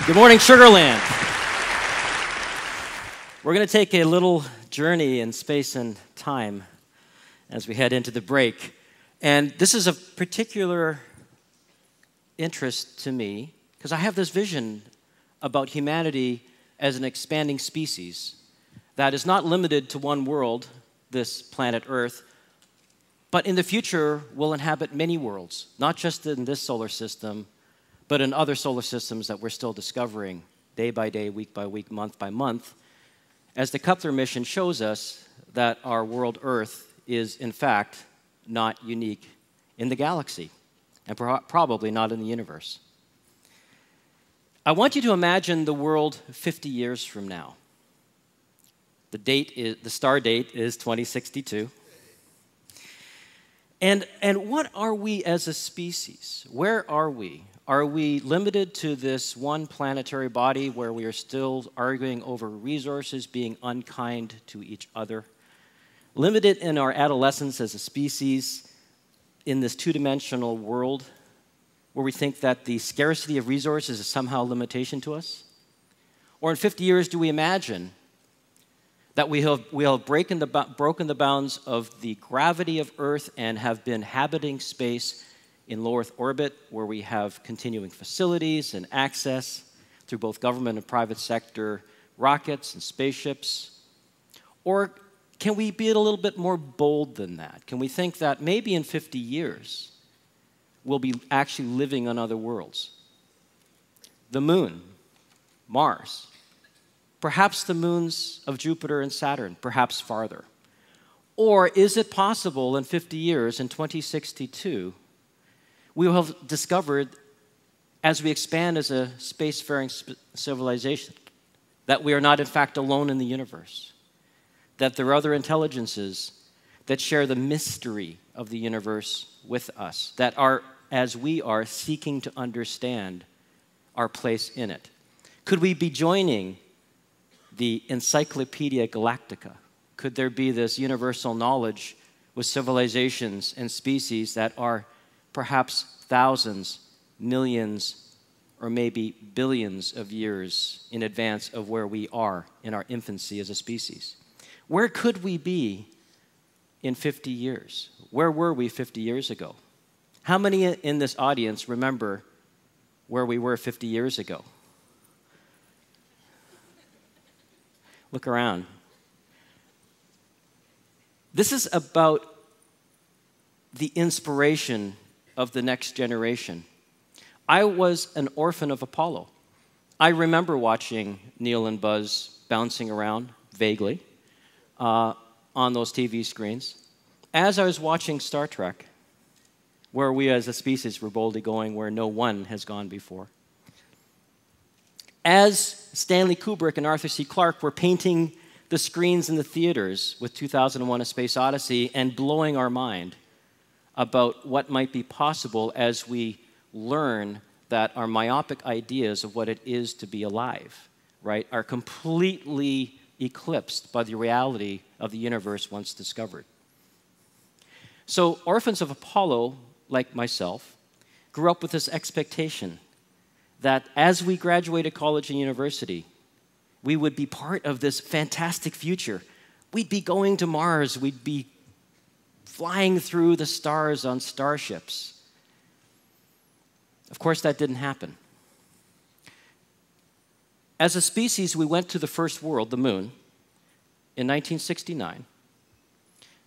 Good morning, SugarLand. We're going to take a little journey in space and time as we head into the break. And this is of particular interest to me because I have this vision about humanity as an expanding species that is not limited to one world, this planet Earth, but in the future will inhabit many worlds, not just in this solar system, but in other solar systems that we're still discovering day by day, week by week, month by month, as the Kepler mission shows us that our world Earth is, in fact, not unique in the galaxy, and probably not in the universe. I want you to imagine the world 50 years from now. The star date is 2062. And what are we as a species? Where are we? Are we limited to this one planetary body where we are still arguing over resources, being unkind to each other? Limited in our adolescence as a species in this two-dimensional world where we think that the scarcity of resources is somehow a limitation to us? Or in 50 years, do we imagine that we have broken the bounds of the gravity of Earth and have been habiting space in low Earth orbit, where we have continuing facilities and access through both government and private sector rockets and spaceships? Or can we be a little bit more bold than that? Can we think that maybe in 50 years, we'll be actually living on other worlds? The moon, Mars, perhaps the moons of Jupiter and Saturn, perhaps farther. Or is it possible in 50 years, in 2062, we will have discovered, as we expand as a spacefaring civilization, that we are not, in fact, alone in the universe, that there are other intelligences that share the mystery of the universe with us, that are, as we are, seeking to understand our place in it. Could we be joining the Encyclopedia Galactica? Could there be this universal knowledge with civilizations and species that are perhaps thousands, millions, or maybe billions of years in advance of where we are in our infancy as a species? Where could we be in 50 years? Where were we 50 years ago? How many in this audience remember where we were 50 years ago? Look around. This is about the inspiration of the next generation. I was an orphan of Apollo. I remember watching Neil and Buzz bouncing around, vaguely, on those TV screens. As I was watching Star Trek, where we as a species were boldly going where no one has gone before. As Stanley Kubrick and Arthur C. Clarke were painting the screens in the theaters with 2001: A Space Odyssey and blowing our mind about what might be possible as we learn that our myopic ideas of what it is to be alive, right, are completely eclipsed by the reality of the universe once discovered. So orphans of Apollo, like myself, grew up with this expectation that as we graduated college and university, we would be part of this fantastic future. We'd be going to Mars. We'd be flying through the stars on starships. Of course, that didn't happen. As a species, we went to the first world, the moon, in 1969,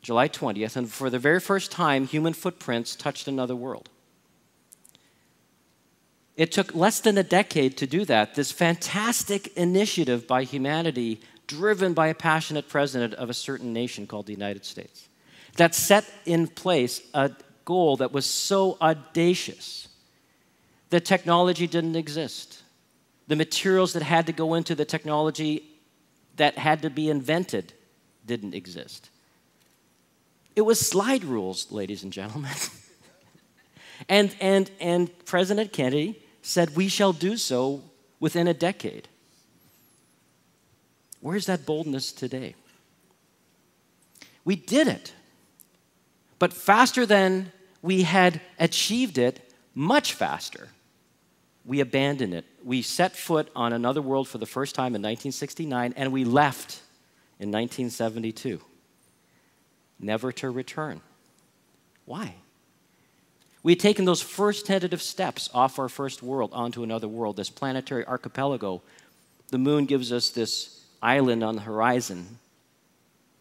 July 20th, and for the very first time, human footprints touched another world. It took less than a decade to do that, this fantastic initiative by humanity, driven by a passionate president of a certain nation called the United States, that set in place a goal that was so audacious. The technology didn't exist. The materials that had to go into the technology that had to be invented didn't exist. It was slide rules, ladies and gentlemen. and President Kennedy said, we shall do so within a decade. Where's that boldness today? We did it. But faster than we had achieved it, much faster, we abandoned it. We set foot on another world for the first time in 1969, and we left in 1972, never to return. Why? We had taken those first tentative steps off our first world onto another world, this planetary archipelago. The moon gives us this island on the horizon.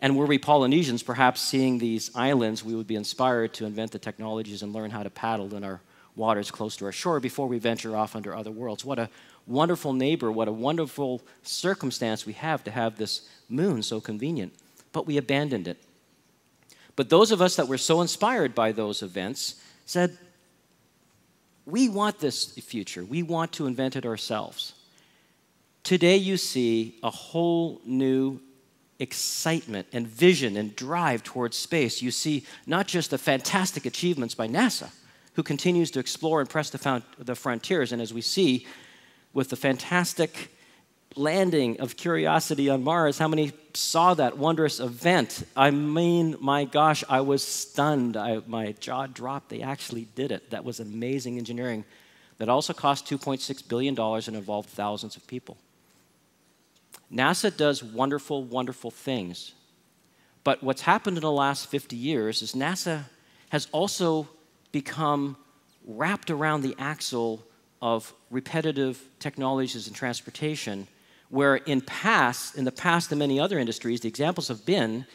And were we Polynesians, perhaps seeing these islands, we would be inspired to invent the technologies and learn how to paddle in our waters close to our shore before we venture off under other worlds. What a wonderful neighbor, what a wonderful circumstance we have to have this moon so convenient. But we abandoned it. But those of us that were so inspired by those events said, we want this future. We want to invent it ourselves. Today you see a whole new excitement and vision and drive towards space. You see not just the fantastic achievements by NASA, who continues to explore and press the frontiers, and as we see with the fantastic landing of Curiosity on Mars, how many saw that wondrous event? I mean, my gosh, I was stunned. My jaw dropped. They actually did it. That was amazing engineering that also cost $2.6 billion and involved thousands of people. NASA does wonderful, wonderful things. But what's happened in the last 50 years is NASA has also become wrapped around the axle of repetitive technologies and transportation, where in the past in many other industries, the examples have been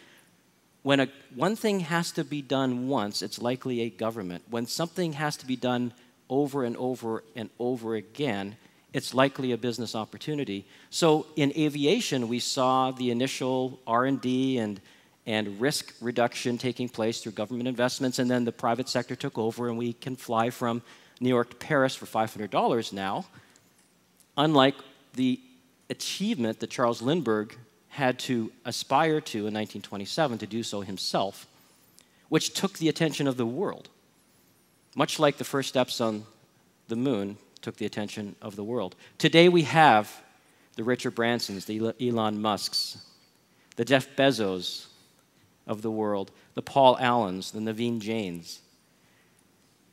when one thing has to be done once, it's likely a government. When something has to be done over and over and over again, it's likely a business opportunity. So in aviation, we saw the initial R&D and risk reduction taking place through government investments, and then the private sector took over, and we can fly from New York to Paris for $500 now, unlike the achievement that Charles Lindbergh had to aspire to in 1927 to do so himself, which took the attention of the world, much like the first steps on the moon took the attention of the world. Today we have the Richard Bransons, the Elon Musks, the Jeff Bezos of the world, the Paul Allens, the Naveen Jains.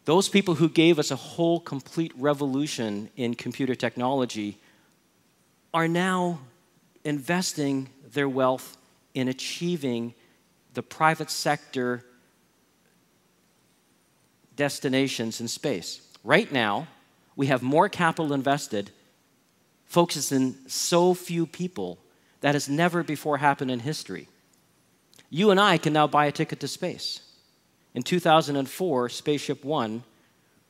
Those people who gave us a whole complete revolution in computer technology are now investing their wealth in achieving the private sector destinations in space. Right now, we have more capital invested, focused in so few people, that has never before happened in history. You and I can now buy a ticket to space. In 2004, Spaceship One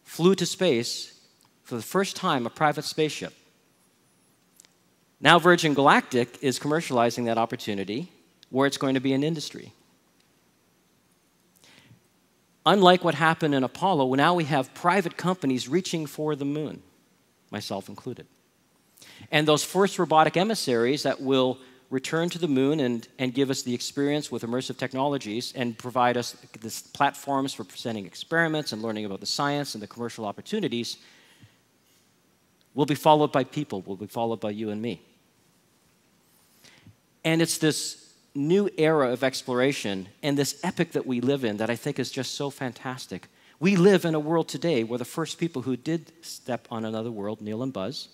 flew to space for the first time, a private spaceship. Now Virgin Galactic is commercializing that opportunity where it's going to be an industry. Unlike what happened in Apollo, now we have private companies reaching for the moon, myself included. And those first robotic emissaries that will return to the moon and give us the experience with immersive technologies and provide us this platforms for presenting experiments and learning about the science and the commercial opportunities will be followed by people, will be followed by you and me. And it's this new era of exploration and this epoch that we live in that I think is just so fantastic. We live in a world today where the first people who did step on another world, Neil and Buzz,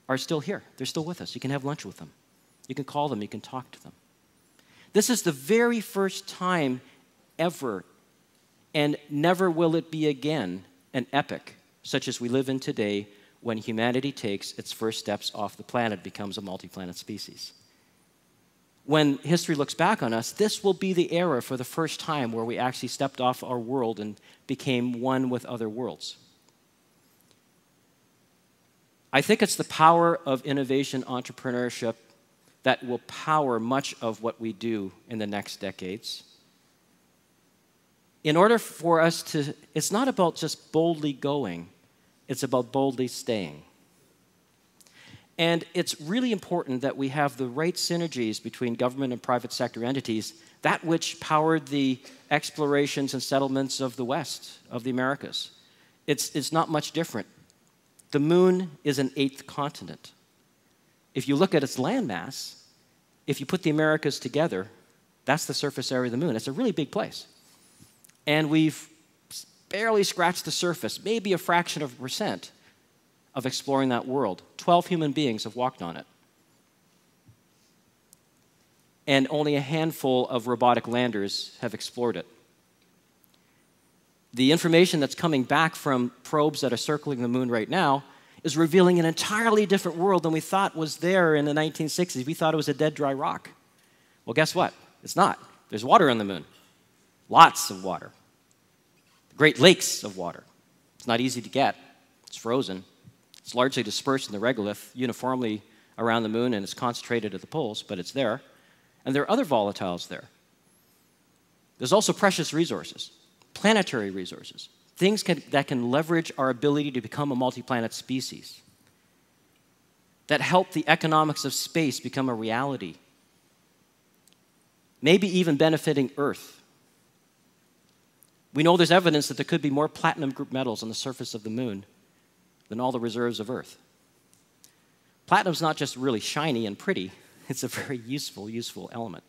are still here. They're still with us. You can have lunch with them. You can call them. You can talk to them. This is the very first time ever, and never will it be again, an epoch such as we live in today when humanity takes its first steps off the planet, becomes a multi-planet species. When history looks back on us, this will be the era for the first time where we actually stepped off our world and became one with other worlds. I think it's the power of innovation, entrepreneurship, that will power much of what we do in the next decades. In order for us to, it's not about just boldly going, it's about boldly staying. And it's really important that we have the right synergies between government and private sector entities, that which powered the explorations and settlements of the West, of the Americas. It's not much different. The moon is an 8th continent. If you look at its landmass, if you put the Americas together, that's the surface area of the moon. It's a really big place. And we've barely scratched the surface, maybe a fraction of a percent of exploring that world. 12 human beings have walked on it. And only a handful of robotic landers have explored it. The information that's coming back from probes that are circling the moon right now is revealing an entirely different world than we thought was there in the 1960s. We thought it was a dead, dry rock. Well, guess what? It's not. There's water on the moon. Lots of water. Great lakes of water. It's not easy to get. It's frozen. It's largely dispersed in the regolith uniformly around the moon, and it's concentrated at the poles, but it's there. And there are other volatiles there. There's also precious resources, planetary resources, things that can leverage our ability to become a multi-planet species, that help the economics of space become a reality, maybe even benefiting Earth. We know there's evidence that there could be more platinum group metals on the surface of the moon than all the reserves of Earth. Platinum's not just really shiny and pretty, it's a very useful element.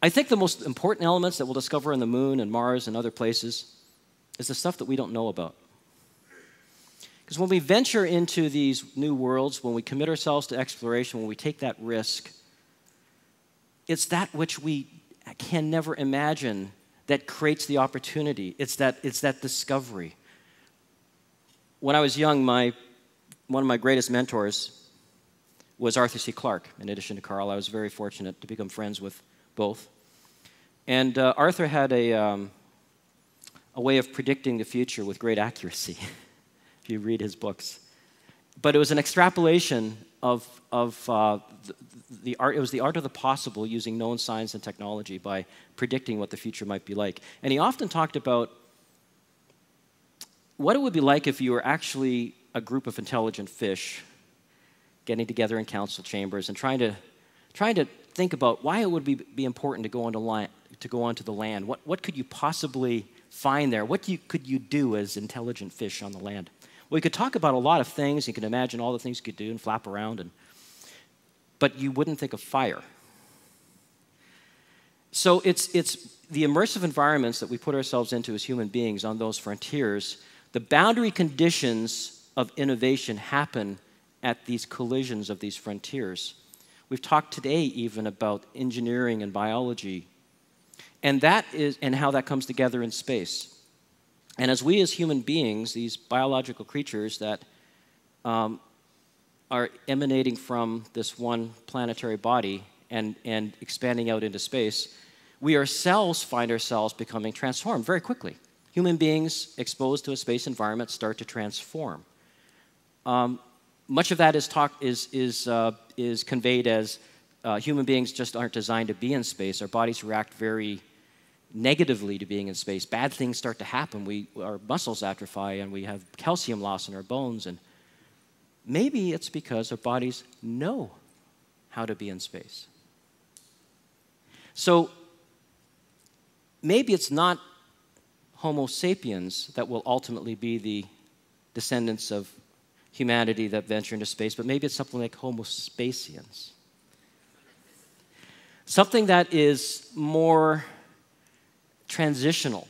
I think the most important elements that we'll discover on the moon and Mars and other places is the stuff that we don't know about. Because when we venture into these new worlds, when we commit ourselves to exploration, when we take that risk, it's that which we can never imagine that creates the opportunity. It's that discovery. When I was young, one of my greatest mentors was Arthur C. Clarke. In addition to Carl, I was very fortunate to become friends with both. And Arthur had a way of predicting the future with great accuracy, if you read his books. But it was an extrapolation of the art. It was the art of the possible using known science and technology by predicting what the future might be like. And he often talked about what it would be like if you were actually a group of intelligent fish getting together in council chambers and trying to think about why it would be important to go onto the land. What could you possibly find there? What could you do as intelligent fish on the land? Well, you could talk about a lot of things. You can imagine all the things you could do and flap around, but you wouldn't think of fire. So it's the immersive environments that we put ourselves into as human beings on those frontiers. The boundary conditions of innovation happen at these collisions of these frontiers. We've talked today even about engineering and biology, and how that comes together in space. And as we as human beings, these biological creatures that are emanating from this one planetary body and expanding out into space, we ourselves find ourselves becoming transformed very quickly. Human beings exposed to a space environment start to transform. Much of that is conveyed as human beings just aren't designed to be in space. Our bodies react very negatively to being in space. Bad things start to happen. Our muscles atrophy and we have calcium loss in our bones. And maybe it's because our bodies know how to be in space. So maybe it's not Homo sapiens that will ultimately be the descendants of humanity that venture into space, but maybe it's something like Homo spacians. Something that is more transitional,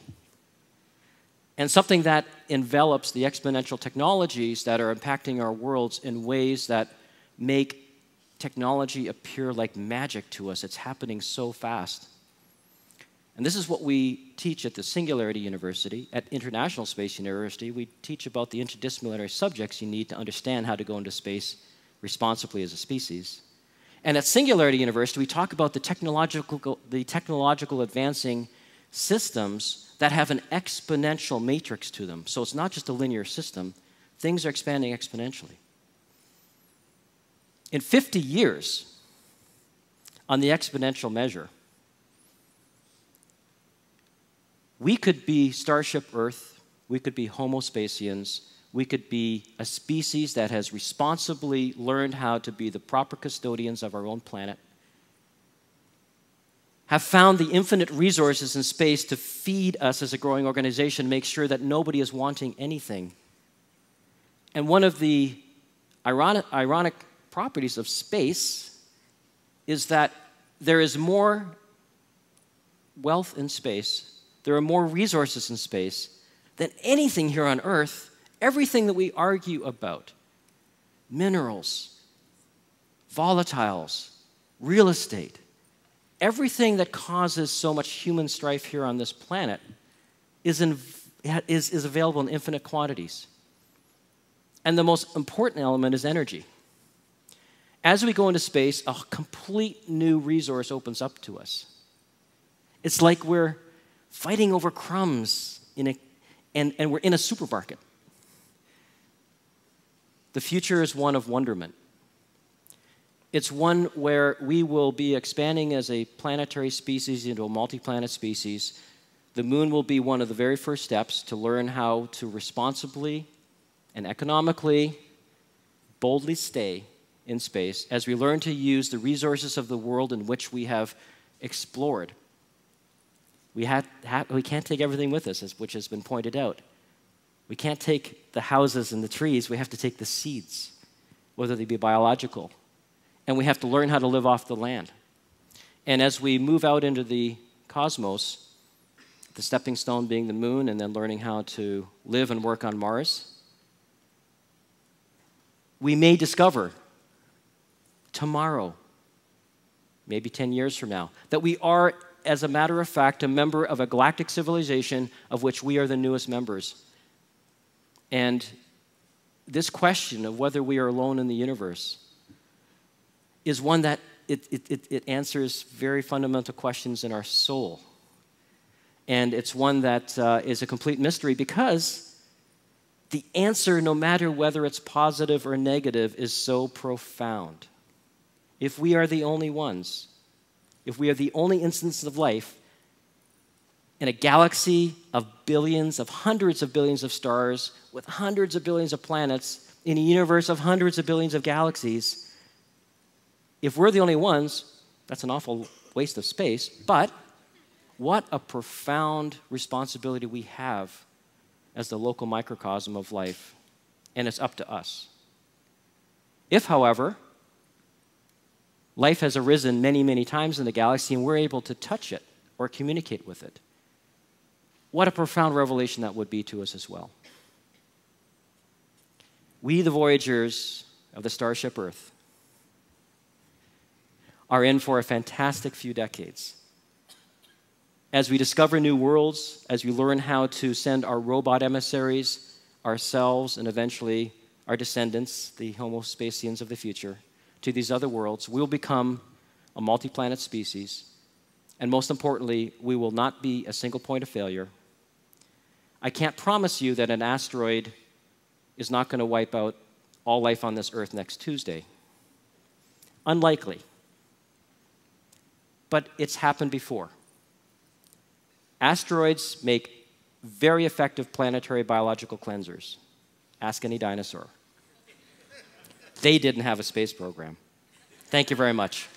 and something that envelops the exponential technologies that are impacting our worlds in ways that make technology appear like magic to us. It's happening so fast. And this is what we teach at the Singularity University. At International Space University, we teach about the interdisciplinary subjects you need to understand how to go into space responsibly as a species. And at Singularity University, we talk about the technological advancing systems that have an exponential matrix to them. So it's not just a linear system. Things are expanding exponentially. In 50 years, on the exponential measure, we could be Starship Earth, we could be Homo spacians, we could be a species that has responsibly learned how to be the proper custodians of our own planet, have found the infinite resources in space to feed us as a growing organization, make sure that nobody is wanting anything. And one of the ironic properties of space is that there is more wealth in space, there are more resources in space than anything here on Earth Everything that we argue about, minerals, volatiles, real estate, everything that causes so much human strife here on this planet is available in infinite quantities. And the most important element is energy. As we go into space, a complete new resource opens up to us. It's like we're fighting over crumbs and we're in a supermarket. The future is one of wonderment. It's one where we will be expanding as a planetary species into a multi-planet species. The moon will be one of the very first steps to learn how to responsibly and economically, boldly stay in space as we learn to use the resources of the world in which we have explored. We can't take everything with us, which has been pointed out. We can't take the houses and the trees. We have to take the seeds, whether they be biological. And we have to learn how to live off the land. And as we move out into the cosmos, the stepping stone being the moon, and then learning how to live and work on Mars, we may discover tomorrow, maybe 10 years from now, that we are, as a matter of fact, a member of a galactic civilization of which we are the newest members. And this question of whether we are alone in the universe is one that it answers very fundamental questions in our soul. And it's one that is a complete mystery because the answer, no matter whether it's positive or negative, is so profound. If we are the only ones, if we are the only instance of life in a galaxy of billions, of hundreds of billions of stars, with hundreds of billions of planets, in a universe of hundreds of billions of galaxies, if we're the only ones, that's an awful waste of space, but what a profound responsibility we have as the local microcosm of life, and it's up to us. If, however, life has arisen many, many times in the galaxy and we're able to touch it or communicate with it, what a profound revelation that would be to us as well. We, the voyagers of the starship Earth, are in for a fantastic few decades. As we discover new worlds, as we learn how to send our robot emissaries, ourselves, and eventually our descendants, the Homo spacians of the future, to these other worlds, we'll become a multi-planet species. And most importantly, we will not be a single point of failure. I can't promise you that an asteroid is not going to wipe out all life on this Earth next Tuesday. Unlikely. But it's happened before. Asteroids make very effective planetary biological cleansers. Ask any dinosaur. They didn't have a space program. Thank you very much.